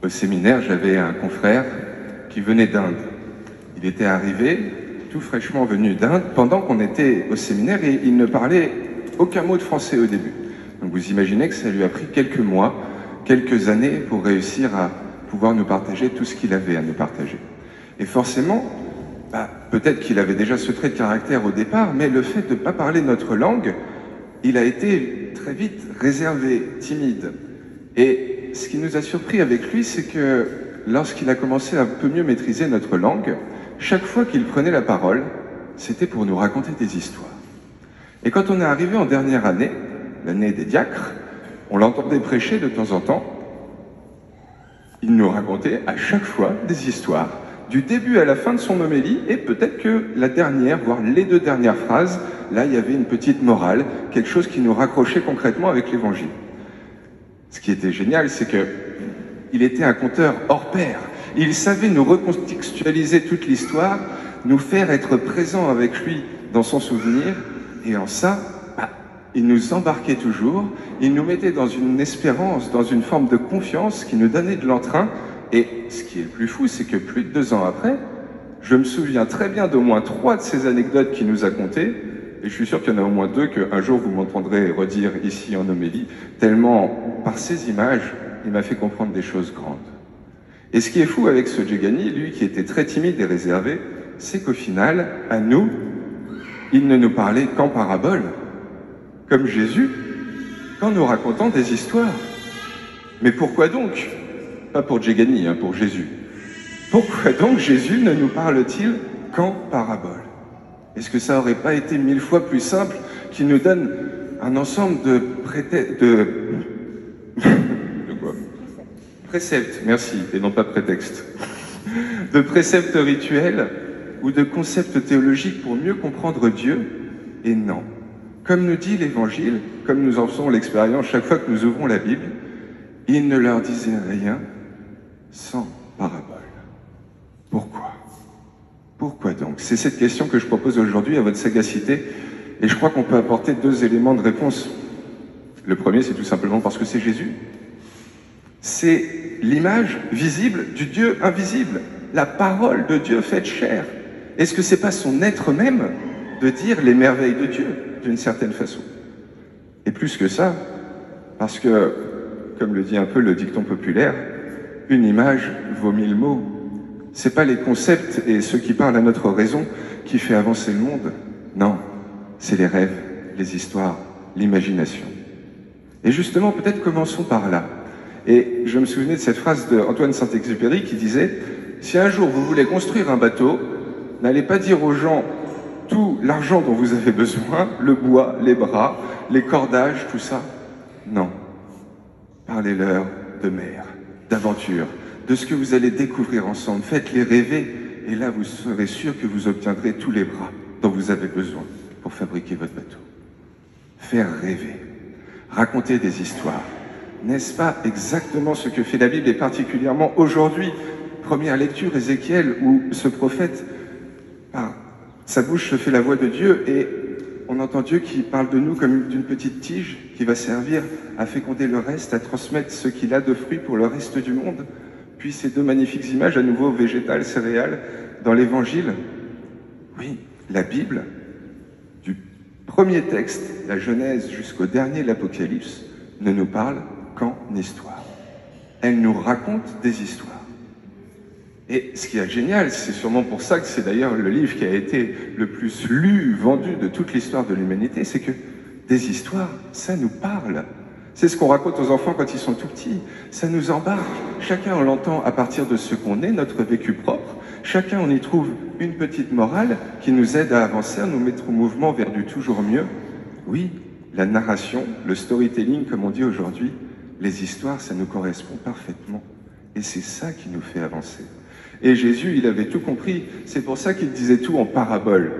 Au séminaire, j'avais un confrère qui venait d'Inde. Il était arrivé, tout fraîchement venu d'Inde, pendant qu'on était au séminaire, et il ne parlait aucun mot de français au début. Donc vous imaginez que ça lui a pris quelques mois, quelques années pour réussir à pouvoir nous partager tout ce qu'il avait à nous partager. Et forcément, peut-être qu'il avait déjà ce trait de caractère au départ, mais le fait de ne pas parler notre langue, il a été très vite réservé, timide. Et ce qui nous a surpris avec lui, c'est que lorsqu'il a commencé à un peu mieux maîtriser notre langue, chaque fois qu'il prenait la parole, c'était pour nous raconter des histoires. Et quand on est arrivé en dernière année, l'année des diacres, on l'entendait prêcher de temps en temps. Il nous racontait à chaque fois des histoires, du début à la fin de son homélie, et peut-être que la dernière, voire les 2 dernières phrases, là il y avait une petite morale, quelque chose qui nous raccrochait concrètement avec l'Évangile. Ce qui était génial, c'est que il était un conteur hors pair. Il savait nous recontextualiser toute l'histoire, nous faire être présents avec lui dans son souvenir, et en ça, il nous embarquait toujours, il nous mettait dans une espérance, dans une forme de confiance qui nous donnait de l'entrain. Et ce qui est le plus fou, c'est que plus de 2 ans après, je me souviens très bien d'au moins 3 de ces anecdotes qu'il nous a contées, et je suis sûr qu'il y en a au moins 2 qu'un jour vous m'entendrez redire ici en homélie, tellement par ces images, il m'a fait comprendre des choses grandes. Et ce qui est fou avec ce Djegani, lui qui était très timide et réservé, c'est qu'au final, à nous, il ne nous parlait qu'en paraboles, comme Jésus, qu'en nous racontant des histoires. Mais pourquoi donc? Pas pour Djegani, pour Jésus. Pourquoi donc Jésus ne nous parle-t-il qu'en paraboles? Est-ce que ça n'aurait pas été 1000 fois plus simple qu'il nous donne un ensemble de préceptes, merci, et non pas prétexte, de préceptes rituels ou de concepts théologiques pour mieux comprendre Dieu? Et non. Comme nous dit l'Évangile, comme nous en faisons l'expérience chaque fois que nous ouvrons la Bible, il ne leur disait rien sans parabole. Pourquoi? Pourquoi donc? C'est cette question que je propose aujourd'hui à votre sagacité, et je crois qu'on peut apporter 2 éléments de réponse. Le premier, c'est tout simplement parce que c'est Jésus. C'est l'image visible du Dieu invisible, la parole de Dieu faite chair. Est-ce que c'est pas son être même de dire les merveilles de Dieu, d'une certaine façon? Et plus que ça, parce que, comme le dit un peu le dicton populaire, une image vaut 1000 mots. C'est pas les concepts et ceux qui parlent à notre raison qui fait avancer le monde. Non, c'est les rêves, les histoires, l'imagination. Et justement, peut-être commençons par là. Et je me souvenais de cette phrase d'Antoine Saint-Exupéry qui disait « Si un jour vous voulez construire un bateau, n'allez pas dire aux gens tout l'argent dont vous avez besoin, le bois, les bras, les cordages, tout ça. Non. Parlez-leur de mer, d'aventure, de ce que vous allez découvrir ensemble. Faites-les rêver, et là vous serez sûr que vous obtiendrez tous les bras dont vous avez besoin pour fabriquer votre bateau. Faire rêver, raconter des histoires. N'est-ce pas exactement ce que fait la Bible, et particulièrement aujourd'hui, première lecture, Ézéchiel, où ce prophète, par sa bouche se fait la voix de Dieu, et on entend Dieu qui parle de nous comme d'une petite tige qui va servir à féconder le reste, à transmettre ce qu'il a de fruits pour le reste du monde. Puis ces 2 magnifiques images, à nouveau végétales, céréales, dans l'Évangile. Oui, la Bible, du premier texte, la Genèse, jusqu'au dernier, l'Apocalypse, ne nous parle qu'en histoire. Elle nous raconte des histoires. Et ce qui est génial, c'est sûrement pour ça que c'est d'ailleurs le livre qui a été le plus lu, vendu de toute l'histoire de l'humanité, c'est que des histoires, ça nous parle. C'est ce qu'on raconte aux enfants quand ils sont tout petits. Ça nous embarque. Chacun, on l'entend à partir de ce qu'on est, notre vécu propre. Chacun, on y trouve une petite morale qui nous aide à avancer, à nous mettre au mouvement vers du toujours mieux. Oui, la narration, le storytelling, comme on dit aujourd'hui, les histoires, ça nous correspond parfaitement. Et c'est ça qui nous fait avancer. Et Jésus, il avait tout compris. C'est pour ça qu'il disait tout en paraboles.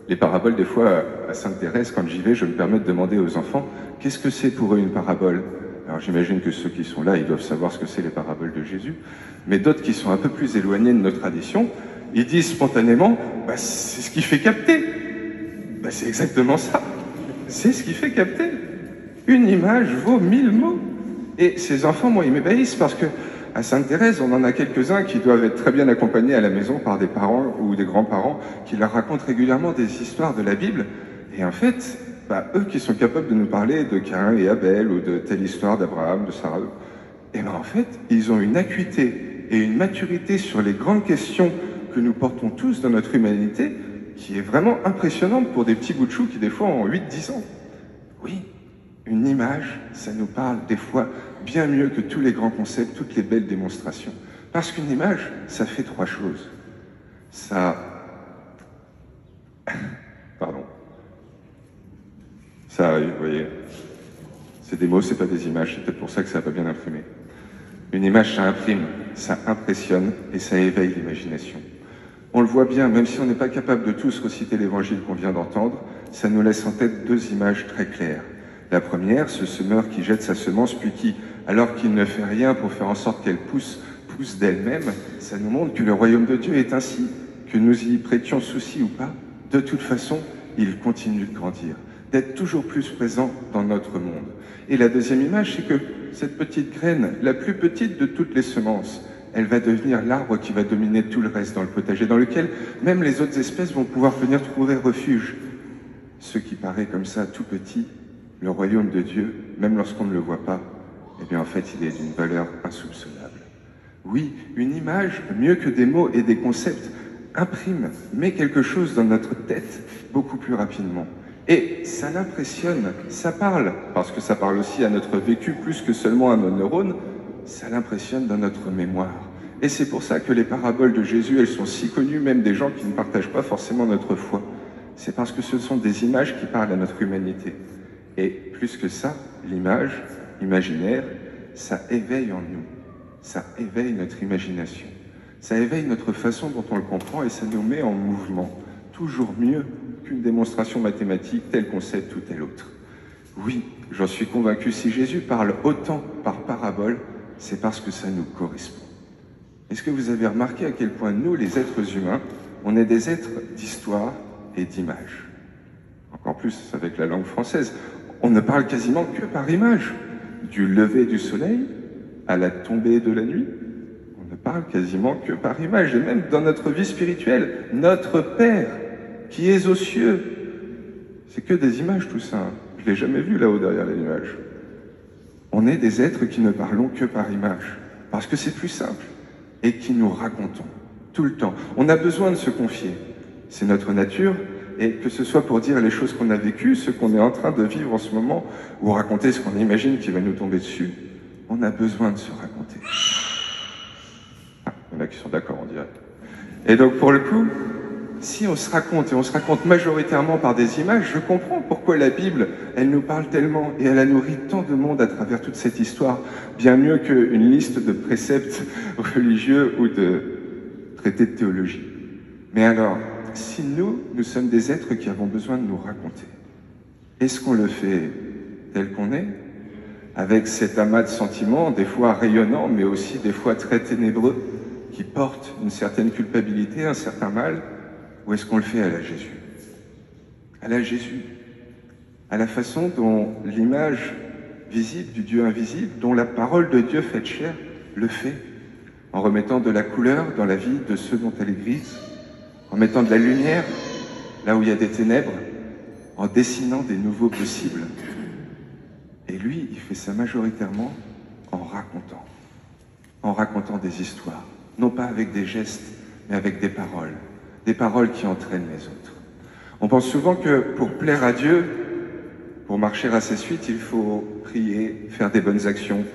Les paraboles, des fois, à Sainte-Thérèse, quand j'y vais, je me permets de demander aux enfants, qu'est-ce que c'est pour eux une parabole? Alors j'imagine que ceux qui sont là, ils doivent savoir ce que c'est les paraboles de Jésus. Mais d'autres qui sont un peu plus éloignés de nos traditions, ils disent spontanément, c'est ce qui fait capter. C'est exactement ça. C'est ce qui fait capter. Une image vaut 1000 mots. Et ces enfants, moi, ils m'ébahissent parce que À Sainte-Thérèse, on en a quelques-uns qui doivent être très bien accompagnés à la maison par des parents ou des grands-parents qui leur racontent régulièrement des histoires de la Bible. Et en fait, eux qui sont capables de nous parler de Caïn et Abel ou de telle histoire d'Abraham, de Sarah, et en fait, ils ont une acuité et une maturité sur les grandes questions que nous portons tous dans notre humanité qui est vraiment impressionnante pour des petits bouts de chou qui des fois ont 8-10 ans. Oui, une image, ça nous parle des fois bien mieux que tous les grands concepts, toutes les belles démonstrations. Parce qu'une image, ça fait 3 choses. Ça... Pardon. Ça arrive, vous voyez. C'est des mots, c'est pas des images, c'est peut-être pour ça que ça n'a pas bien imprimé. Une image, ça imprime, ça impressionne et ça éveille l'imagination. On le voit bien, même si on n'est pas capable de tous reciter l'évangile qu'on vient d'entendre, ça nous laisse en tête 2 images très claires. La première, ce semeur qui jette sa semence, puis qui, alors qu'il ne fait rien pour faire en sorte qu'elle pousse d'elle-même, ça nous montre que le royaume de Dieu est ainsi, que nous y prêtions souci ou pas, de toute façon, il continue de grandir, d'être toujours plus présent dans notre monde. Et la deuxième image, c'est que cette petite graine, la plus petite de toutes les semences, elle va devenir l'arbre qui va dominer tout le reste dans le potager, dans lequel même les autres espèces vont pouvoir venir trouver refuge. Ce qui paraît comme ça tout petit, le royaume de Dieu, même lorsqu'on ne le voit pas, eh bien en fait il est d'une valeur insoupçonnable. Oui, une image, mieux que des mots et des concepts, imprime, met quelque chose dans notre tête beaucoup plus rapidement. Et ça l'impressionne, ça parle, parce que ça parle aussi à notre vécu plus que seulement à nos neurones, ça l'impressionne dans notre mémoire. Et c'est pour ça que les paraboles de Jésus, elles sont si connues, même des gens qui ne partagent pas forcément notre foi. C'est parce que ce sont des images qui parlent à notre humanité. Et plus que ça, l'image, imaginaire, ça éveille en nous. Ça éveille notre imagination. Ça éveille notre façon dont on le comprend et ça nous met en mouvement. Toujours mieux qu'une démonstration mathématique, tel concept ou tel autre. Oui, j'en suis convaincu, si Jésus parle autant par parabole, c'est parce que ça nous correspond. Est-ce que vous avez remarqué à quel point nous, les êtres humains, on est des êtres d'histoire et d'image? Encore plus avec la langue française. On ne parle quasiment que par image. Du lever du soleil à la tombée de la nuit, on ne parle quasiment que par image. Et même dans notre vie spirituelle, notre Père qui est aux cieux, c'est que des images tout ça. Je ne l'ai jamais vu là-haut derrière les nuages. On est des êtres qui ne parlons que par image, parce que c'est plus simple, et qui nous racontons tout le temps. On a besoin de se confier. C'est notre nature, et que ce soit pour dire les choses qu'on a vécues, ce qu'on est en train de vivre en ce moment, ou raconter ce qu'on imagine qui va nous tomber dessus, on a besoin de se raconter. Ah, il y en a qui sont d'accord, on dirait. Et donc pour le coup, si on se raconte, et on se raconte majoritairement par des images, je comprends pourquoi la Bible, elle nous parle tellement, et elle a nourri tant de monde à travers toute cette histoire, bien mieux qu'une liste de préceptes religieux ou de traités de théologie. Mais alors, si nous sommes des êtres qui avons besoin de nous raconter, est-ce qu'on le fait tel qu'on est, avec cet amas de sentiments, des fois rayonnants, mais aussi des fois très ténébreux, qui portent une certaine culpabilité, un certain mal, ou est-ce qu'on le fait à la Jésus? À la Jésus, à la façon dont l'image visible du Dieu invisible, dont la parole de Dieu faite chair, le fait, en remettant de la couleur dans la vie de ceux dont elle est grise, en mettant de la lumière là où il y a des ténèbres, en dessinant des nouveaux possibles. Et lui, il fait ça majoritairement en racontant des histoires, non pas avec des gestes, mais avec des paroles qui entraînent les autres. On pense souvent que pour plaire à Dieu, pour marcher à ses suites, il faut prier, faire des bonnes actions,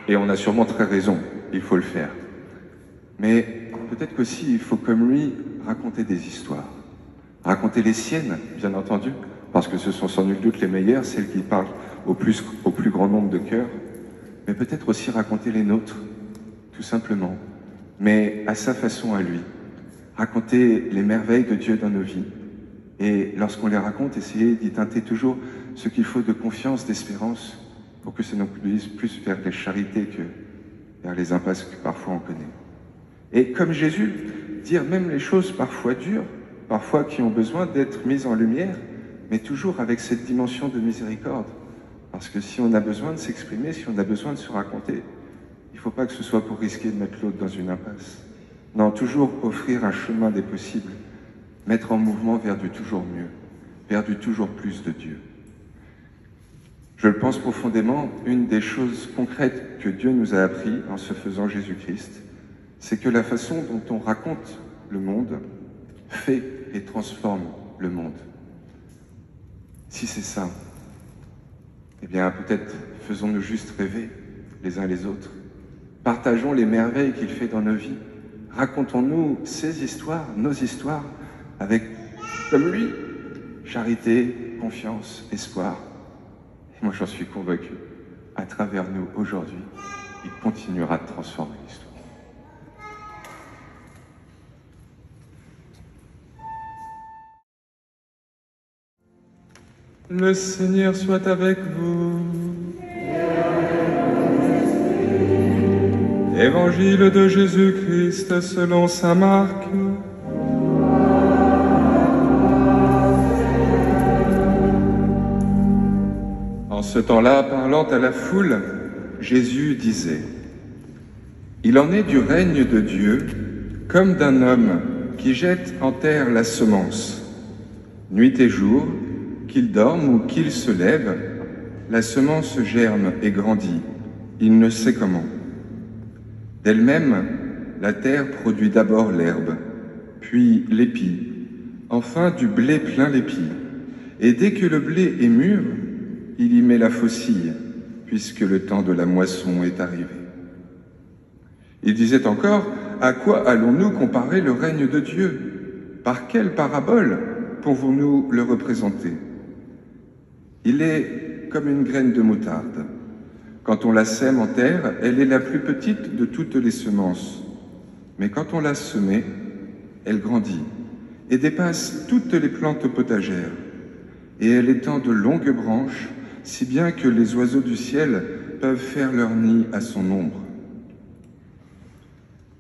et on a sûrement très raison, il faut le faire. Mais peut-être qu'aussi, il faut, comme lui, raconter des histoires. Raconter les siennes, bien entendu, parce que ce sont sans nul doute les meilleures, celles qui parlent au plus grand nombre de cœurs, mais peut-être aussi raconter les nôtres, tout simplement, mais à sa façon à lui. Raconter les merveilles de Dieu dans nos vies, et lorsqu'on les raconte, essayer d'y teinter toujours ce qu'il faut de confiance, d'espérance, pour que ça nous conduise plus vers les charités que vers les impasses que parfois on connaît. Et comme Jésus, dire même les choses parfois dures, parfois qui ont besoin d'être mises en lumière, mais toujours avec cette dimension de miséricorde. Parce que si on a besoin de s'exprimer, si on a besoin de se raconter, il ne faut pas que ce soit pour risquer de mettre l'autre dans une impasse. Non, toujours offrir un chemin des possibles, mettre en mouvement vers du toujours mieux, vers du toujours plus de Dieu. Je le pense profondément, une des choses concrètes que Dieu nous a appris en se faisant Jésus-Christ, c'est que la façon dont on raconte le monde fait et transforme le monde. Si c'est ça, eh bien peut-être faisons-nous juste rêver les uns les autres. Partageons les merveilles qu'il fait dans nos vies. Racontons-nous ses histoires, nos histoires, avec, comme lui, charité, confiance, espoir. Et moi j'en suis convaincu, à travers nous aujourd'hui, il continuera de transformer l'histoire. Le Seigneur soit avec vous. Évangile de Jésus-Christ selon saint Marc. En ce temps-là, parlant à la foule, Jésus disait : « Il en est du règne de Dieu comme d'un homme qui jette en terre la semence. Nuit et jour, qu'il dorme ou qu'il se lève, la semence germe et grandit, il ne sait comment. D'elle-même, la terre produit d'abord l'herbe, puis l'épi, enfin du blé plein l'épi. Et dès que le blé est mûr, il y met la faucille, puisque le temps de la moisson est arrivé. » Il disait encore : « À quoi allons-nous comparer le règne de Dieu ? Par quelle parabole pouvons-nous le représenter ? Il est comme une graine de moutarde. Quand on la sème en terre, elle est la plus petite de toutes les semences. Mais quand on l'a semée, elle grandit et dépasse toutes les plantes potagères. Et elle étend de longues branches, si bien que les oiseaux du ciel peuvent faire leur nid à son ombre. »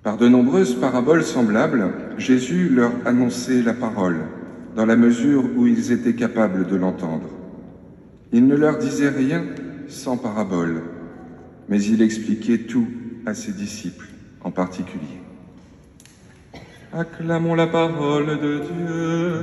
Par de nombreuses paraboles semblables, Jésus leur annonçait la parole, dans la mesure où ils étaient capables de l'entendre. Il ne leur disait rien sans parabole, mais il expliquait tout à ses disciples en particulier. Acclamons la parole de Dieu.